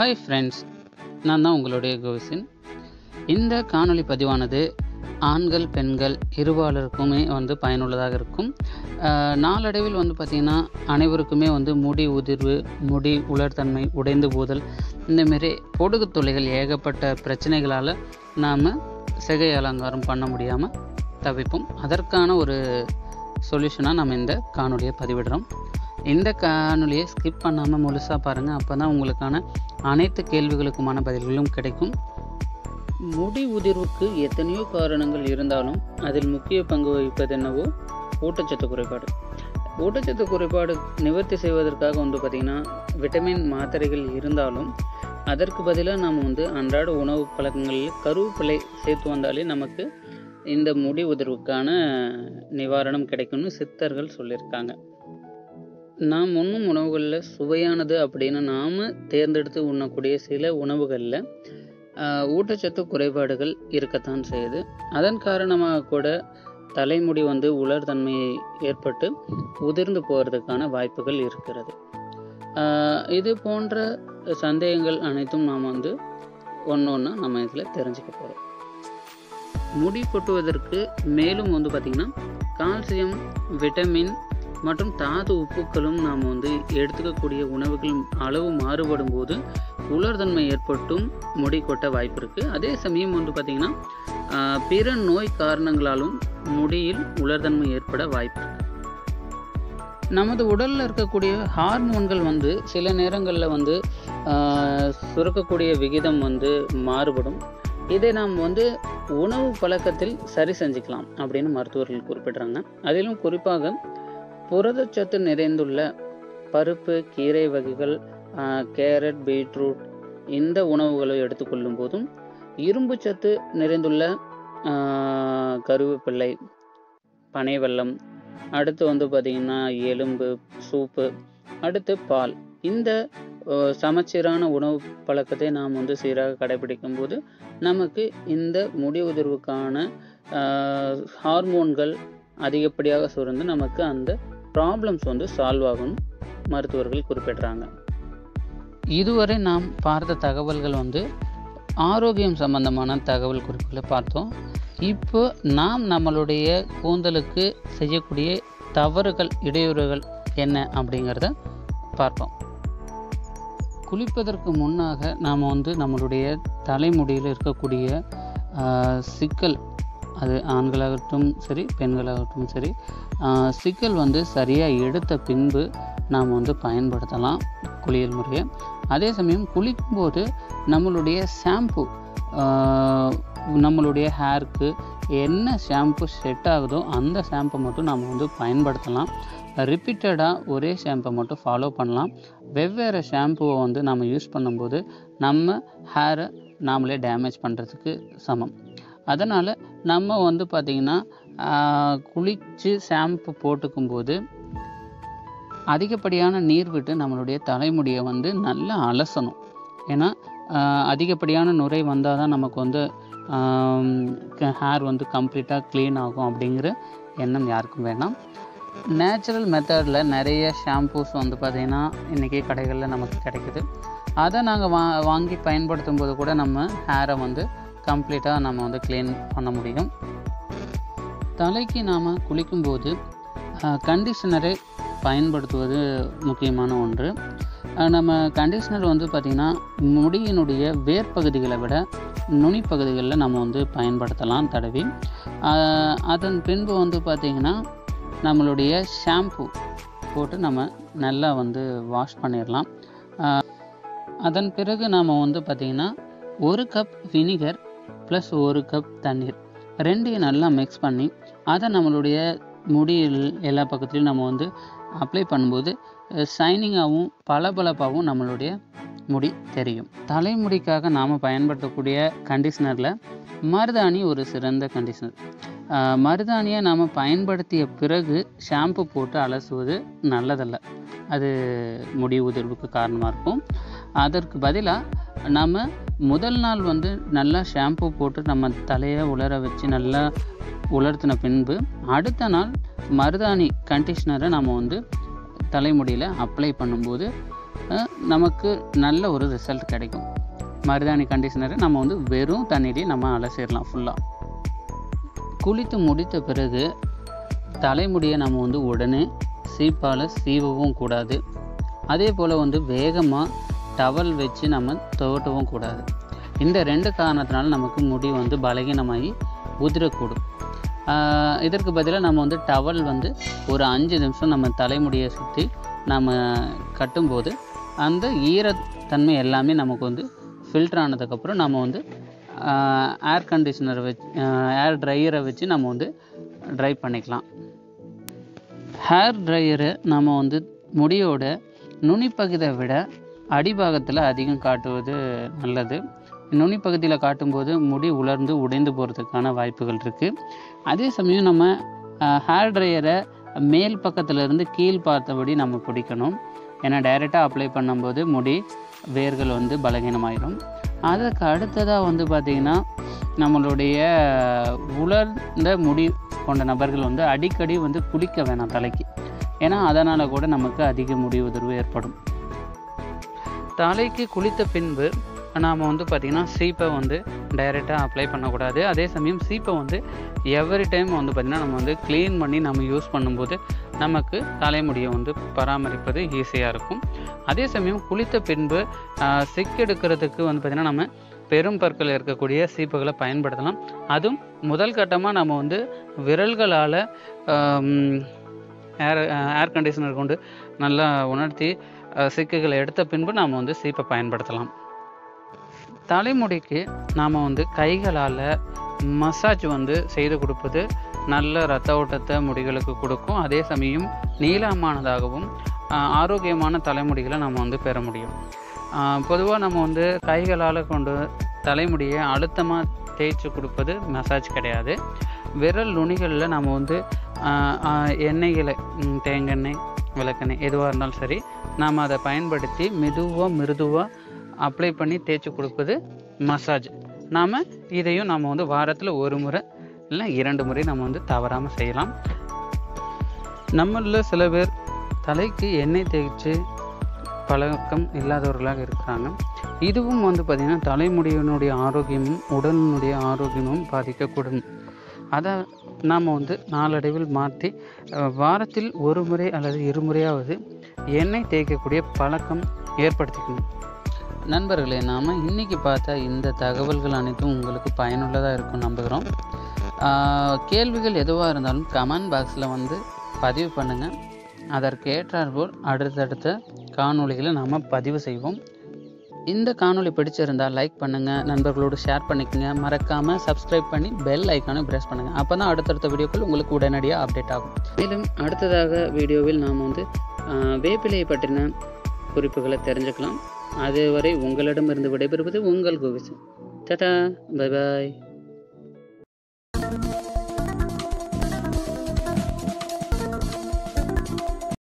Hi friends, நான் தான் உங்களுடைய கோவிசின். இந்த காணொளி பதிவானது ஆண்கள் பெண்கள் இருபாலருக்குமே பயனுள்ளதாக இருக்கும். நாளடைவில் பார்த்திங்கன்னா அனைவருக்குமே முடி உதிர்வு, முடி உலர்தன்மை, உடைந்து போதல், இந்தமாரி பொடுகு தொல்லைகள் ஏகப்பட்ட பிரச்சனைகளால் நாம் சிகை அலங்காரம் பண்ண முடியாமல் தவிப்போம். அதற்கான ஒரு சொல்யூஷனாக நம்ம இந்த காணொலியை பதிவிடுறோம். இந்த காணொலியை ஸ்கிப் பண்ணாமல் முழுசாக பாருங்கள். அப்போ தான் உங்களுக்கான அனைத்து கேள்விகளுக்குமான பதில்களும் கிடைக்கும். முடி உதிர்வுக்கு எத்தனையோ காரணங்கள் இருந்தாலும் அதில் முக்கிய பங்கு வகிப்பது என்னவோ ஊட்டச்சத்து குறைபாடு. ஊட்டச்சத்து குறைபாடு நிவர்த்தி செய்வதற்காக பார்த்திங்கன்னா விட்டமின் மாத்திரைகள் இருந்தாலும் அதற்கு பதிலாக நாம் அன்றாட உணவு பழக்கங்களில் கருவேப்பிலை சேர்த்து வந்தாலே நமக்கு இந்த முடி உதிர்வுக்கான நிவாரணம் கிடைக்கும்னு சித்தர்கள் சொல்லியிருக்காங்க. நாம் உண்ணும் உணவுகளில் சுவையானது அப்படின்னு நாம் தேர்ந்தெடுத்து உண்ணக்கூடிய சில உணவுகளில் ஊட்டச்சத்து குறைபாடுகள் இருக்கத்தான் செய்யுது. அதன் காரணமாக கூட தலைமுடி உலர்தன்மையை ஏற்பட்டு உதிர்ந்து போகிறதுக்கான வாய்ப்புகள் இருக்கிறது. இது போன்ற சந்தேகங்கள் அனைத்தும் நாம் ஒன்று ஒன்றா நம்ம இதில் தெரிஞ்சுக்க போகிறோம். முடி கொட்டுவதற்கு மேலும் பார்த்திங்கன்னா கால்சியம், விட்டமின் மற்றும் தாது உப்புக்களும் நாம் எடுத்துக்கக்கூடிய உணவுகள் அளவு மாறுபடும் போது உலர்தன்மை ஏற்பட்டும் முடி கொட்ட வாய்ப்பு இருக்குது. அதே சமயம் பார்த்திங்கன்னா பிற நோய் காரணங்களாலும் முடியில் உலர்தன்மை ஏற்பட வாய்ப்பு இருக்குது. நமது உடலில் இருக்கக்கூடிய ஹார்மோன்கள் சில நேரங்களில் சுரக்கக்கூடிய விகிதம் மாறுபடும். இதை நாம் உணவு பழக்கத்தில் சரி செஞ்சுக்கலாம் அப்படின்னு மருத்துவர்கள் குறிப்பிட்றாங்க. அதிலும் குறிப்பாக புரதச்சத்து நிறைந்துள்ள பருப்பு, கீரை வகைகள், கேரட், பீட்ரூட் இந்த உணவுகளை எடுத்துக்கொள்ளும் போதும், இரும்பு சத்து நிறைந்துள்ள கருவேப்பிள்ளை, பனை வெல்லம், அடுத்து பார்த்திங்கன்னா எலும்பு, சூப்பு, அடுத்து பால், இந்த சமச்சீரான உணவு பழக்கத்தை நாம் சீராக கடைபிடிக்கும் போது நமக்கு இந்த முடி உதிர்வுக்கான ஹார்மோன்கள் அதிகப்படியாக சுரந்து நமக்கு அந்த ப்ராப்ளம்ஸ் சால்வ் ஆகும் மருத்துவர்கள் குறிப்பிட்றாங்க. இதுவரை நாம் பார்த்த தகவல்கள் ஆரோக்கியம் சம்பந்தமான தகவல் குறிப்புகளை பார்த்தோம். இப்போ நாம் நம்மளுடைய கூந்தலுக்கு செய்யக்கூடிய தவறுகள், இடையூறுகள் என்ன அப்படிங்கிறத பார்ப்போம். குளிப்பதற்கு முன்னாக நாம் நம்மளுடைய தலைமுடியில் இருக்கக்கூடிய சிக்கல், அது ஆண்களாகட்டும் சரி பெண்களாகட்டும் சரி, சிக்கல் சரியாக எடுத்த பின்பு நாம் பயன்படுத்தலாம் குளியல் முறையை. அதே சமயம் குளிக்கும்போது நம்மளுடைய ஷாம்பு, நம்மளுடைய ஹேருக்கு என்ன ஷாம்பு செட் ஆகுதோ அந்த ஷாம்பை மட்டும் நாம் பயன்படுத்தலாம். ரிப்பீட்டடாக ஒரே ஷாம்பை மட்டும் ஃபாலோ பண்ணலாம். வெவ்வேறு ஷாம்புவை நம்ம யூஸ் பண்ணும்போது நம்ம ஹேரை நாமளே டேமேஜ் பண்ணுறதுக்கு சமம். அதனால் நம்ம பார்த்திங்கன்னா குளித்து ஷாம்பு போட்டுக்கும்போது அதிகப்படியான நீர் விட்டு நம்மளுடைய தலைமுடியை நல்லா அலசணும். ஏன்னா அதிகப்படியான நுரை வந்தால் தான் நமக்கு ஹேர் கம்ப்ளீட்டாக க்ளீன் ஆகும் அப்படிங்கிற எண்ணம் யாருக்கும் வேண்டாம். நேச்சுரல் மெத்தடில் நிறைய ஷாம்பூஸ் பார்த்திங்கன்னா இன்றைக்கி கடைகளில் நமக்கு கிடைக்குது. அதை நாங்கள் வாங்கி பயன்படுத்தும் போது கூட நம்ம ஹேரை கம்ப்ளீட்டாக நம்ம க்ளீன் பண்ண முடியும். தலைக்கு நாம் குளிக்கும்போது கண்டிஷனரை பயன்படுத்துவது முக்கியமான ஒன்று. நம்ம கண்டிஷனர் பார்த்திங்கன்னா முடியினுடைய வேர்பகுதிகளை விட நுனிப்பகுதிகளில் நம்ம பயன்படுத்தலாம் தடவி. அதன் பின்பு பார்த்திங்கன்னா நம்மளுடைய ஷாம்பு போட்டு நம்ம நல்லா வாஷ் பண்ணிடலாம். அதன் பிறகு நாம் பார்த்திங்கன்னா 1 கப் வினிகர் ப்ளஸ் 1 கப் தண்ணீர் ரெண்டையும் நல்லா மிக்ஸ் பண்ணி அதை நம்மளுடைய முடியில் எல்லா பக்கத்துலையும் நம்ம அப்ளை பண்ணும்போது ஷைனிங்காகவும் பளபளப்பாகவும் நம்மளுடைய முடி தெரியும். தலைமுடிக்காக நாம் பயன்படுத்தக்கூடிய கண்டிஷனரில் மருதாணி ஒரு சிறந்த கண்டிஷனர். மருதாணியை நாம் பயன்படுத்திய பிறகு ஷாம்பு போட்டு அலசுவது நல்லதல்ல. அது முடி உதிர்வுக்கு காரணமாக இருக்கும். அதற்கு பதிலாக நம்ம முதல் நாள் நல்லா ஷாம்பு போட்டு நம்ம தலையை உலர வச்சு நல்லா உலர்த்தின பின்பு அடுத்த நாள் மருதாணி கண்டிஷனரை நம்ம தலைமுடியில் அப்ளை பண்ணும்போது நமக்கு நல்ல ஒரு ரிசல்ட் கிடைக்கும். மருதாணி கண்டிஷனரை நம்ம வந்து வெறும் தண்ணீரையும் நம்ம அலசிடலாம் ஃபுல்லாக. குளித்து முடித்த பிறகு தலைமுடியை நம்ம வந்து உடனே சீப்பால் சீவவும் கூடாது. அதே போல் வந்து வேகமாக டவல் வச்சு நம்ம துவட்டவும் கூடாது. இந்த 2 காரணத்தினால நமக்கு முடி வந்து பலகீனமாகி உதிரக்கூடும். இதற்கு பதிலாக நம்ம வந்து டவல் வந்து ஒரு 5 நிமிஷம் நம்ம தலைமுடியை சுற்றி நம்ம கட்டும்போது அந்த ஈரத்தன்மை எல்லாமே நமக்கு வந்து ஃபில்டர் ஆனதுக்கப்புறம் நம்ம வந்து ஏர் கண்டிஷனரை வச்சு ஏர் ட்ரையரை வச்சு நம்ம வந்து ட்ரை பண்ணிக்கலாம். ஹேர் ட்ரையரை நம்ம வந்து முடியோட நுனிப்பகுதியை விட அடிபாகத்தில் அதிகம் காட்டுவது நல்லது. நுனிப்பகுதியில் காட்டும்போது முடி உலர்ந்து உடைந்து போகிறதுக்கான வாய்ப்புகள் இருக்குது. அதே சமயம் நம்ம ஹேர் ட்ரையரை மேல் பக்கத்துலேருந்து கீழ் பார்த்தபடி நம்ம பிடிக்கணும். ஏன்னா டைரெக்டாக அப்ளை பண்ணும்போது முடி வேர்கள் வந்து பலகீனமாயிடும். அதுக்கு அடுத்ததாக வந்து பார்த்திங்கன்னா நம்மளுடைய உலர்ந்த முடி கொண்ட நபர்கள் வந்து அடிக்கடி வந்து குளிக்க வேணாம் தலைக்கு. ஏன்னா அதனால் கூட நமக்கு அதிக முடி உதிர்வு ஏற்படும். தலைக்கு குளித்த பின்பு நாம் வந்து பார்த்திங்கன்னா சீப்பை வந்து டைரெக்டாக அப்ளை பண்ணக்கூடாது. அதே சமயம் சீப்பை வந்து எவ்ரி டைம் வந்து பார்த்திங்கன்னா நம்ம வந்து க்ளீன் பண்ணி நம்ம யூஸ் பண்ணும்போது நமக்கு தலைமுடியை வந்து பராமரிப்பது ஈஸியாக இருக்கும். அதே சமயம் குளித்த பின்பு சிக்கெடுக்கிறதுக்கு வந்து பார்த்திங்கன்னா நம்ம பெரும் பற்கள் இருக்கக்கூடிய சீப்புகளை பயன்படுத்தலாம். அதுவும் முதல் கட்டமாக நம்ம வந்து விரல்களால் ஏர் கண்டிஷனர் கொண்டு நல்லா உணர்த்தி சிக்குகளை எடுத்த பின்பு நாம் வந்து சீப்பை பயன்படுத்தலாம். தலைமுடிக்கு நாம் வந்து கைகளால் மசாஜ் வந்து செய்து கொடுப்பது நல்ல இரத்த ஓட்டத்தை முடிகளுக்கு கொடுக்கும். அதே சமயம் நீளமானதாகவும் ஆரோக்கியமான தலைமுடிகளை நம்ம வந்து பெற முடியும். பொதுவாக நம்ம வந்து கைகளால் கொண்டு தலைமுடியை அழுத்தமாக தேய்ச்சி கொடுப்பது மசாஜ் கிடையாது. விரல் நுனிகளில் நம்ம வந்து எண்ணெய்களை தேங்காய், விளக்கெண்ணெய் எதுவாக இருந்தாலும் சரி நாம் அதை பயன்படுத்தி மிருதுவாக அப்ளை பண்ணி தேய்ச்சி கொடுப்பது மசாஜ். நாம் இதையும் நம்ம வந்து வாரத்தில் 1 முறை இல்லை 2 முறை நம்ம வந்து தவறாமல் செய்யலாம். நம்மளில் சில பேர் தலைக்கு எண்ணெய் தேய்ச்சி பழக்கம் இல்லாதவர்களாக இருக்கிறாங்க. இதுவும் வந்து பார்த்திங்கன்னா தலைமுடியினுடைய ஆரோக்கியமும் உடலினுடைய ஆரோக்கியமும் பாதிக்கக்கூடும். அதை நாம் வந்து நாளடைவில் மாற்றி வாரத்தில் 1 முறை அல்லது 2 முறையாவது எண்ணெய் தேய்க்கக்கூடிய பழக்கம் ஏற்படுத்திக்கணும். நண்பர்களே, நாம் இன்றைக்கி பார்த்த இந்த தகவல்கள் அனைத்தும் உங்களுக்கு பயனுள்ளதாக இருக்கும் நம்புகிறோம். கேள்விகள் எதுவாக இருந்தாலும் கமெண்ட் பாக்ஸில் வந்து பதிவு பண்ணுங்கள். அதற்கேற்றாற்போல் அடுத்தடுத்த காணொளிகளை நாம் பதிவு செய்வோம். இந்த காணொளி பிடிச்சிருந்தால் லைக் பண்ணுங்கள், நண்பர்களோடு ஷேர் பண்ணிக்கோங்க. மறக்காமல் சப்ஸ்கிரைப் பண்ணி பெல் ஐக்கானை ப்ரெஸ் பண்ணுங்கள். அப்போ தான் அடுத்தடுத்த வீடியோக்கள் உங்களுக்கு உடனடியாக அப்டேட் ஆகும். மேலும் அடுத்ததாக வீடியோவில் நாம் வந்து வேப்பிலையை பற்றின குறிப்புகளை தெரிஞ்சுக்கலாம். அதுவரை உங்களிடமிருந்து விடைபெறுவது உங்கள் கோவிசன். Tata, bye bye.